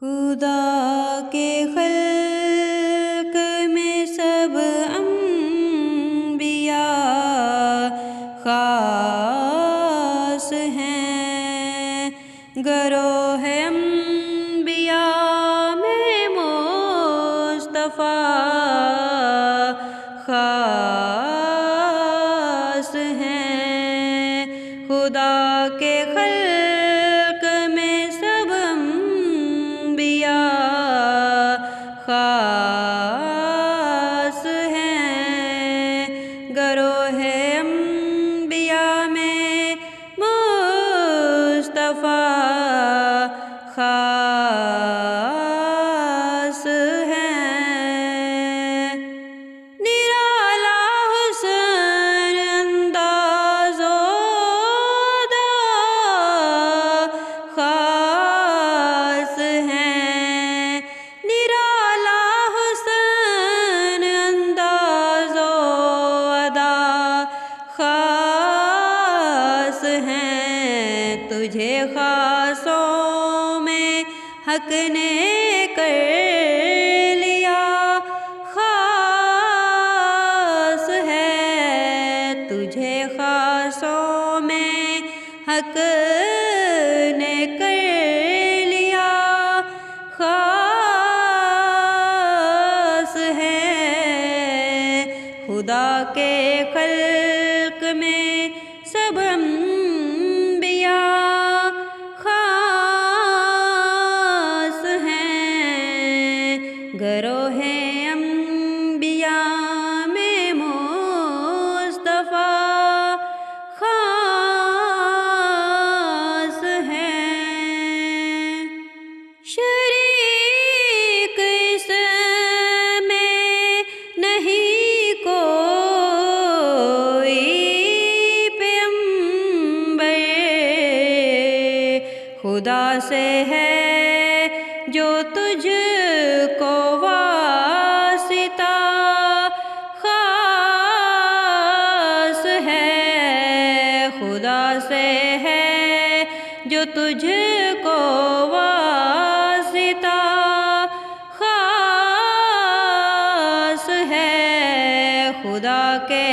خدا کے خلق میں سب انبیاء خاص ہیں، گروہ انبیاء میں مصطفیٰ خاص ہیں۔ خدا کے خلق میں سب انبیاء خاص ہیں، گروہ انبیاء میں مصطفیٰ خاص ہیں۔ نرالا حسن انداز و ادا خاص ہیں، نرالا حسن انداز و ادا خاص ہیں۔ تجھے خاصوں میں حق نے کر لیا خاص ہے، تجھے خاصوں میں حق نے کر لیا خاص ہے۔ خدا کے خلق میں سب انبیاء خاص ہیں، گروہ انبیاء میں مصطفیٰ خاص ہیں۔ شریک اس میں نہیں کوئی پیغمبر، خدا سے ہے جو تجھ کو واسطہ خاص ہے، خدا سے ہے جو تجھ کو واسطہ خاص ہے۔ خدا کے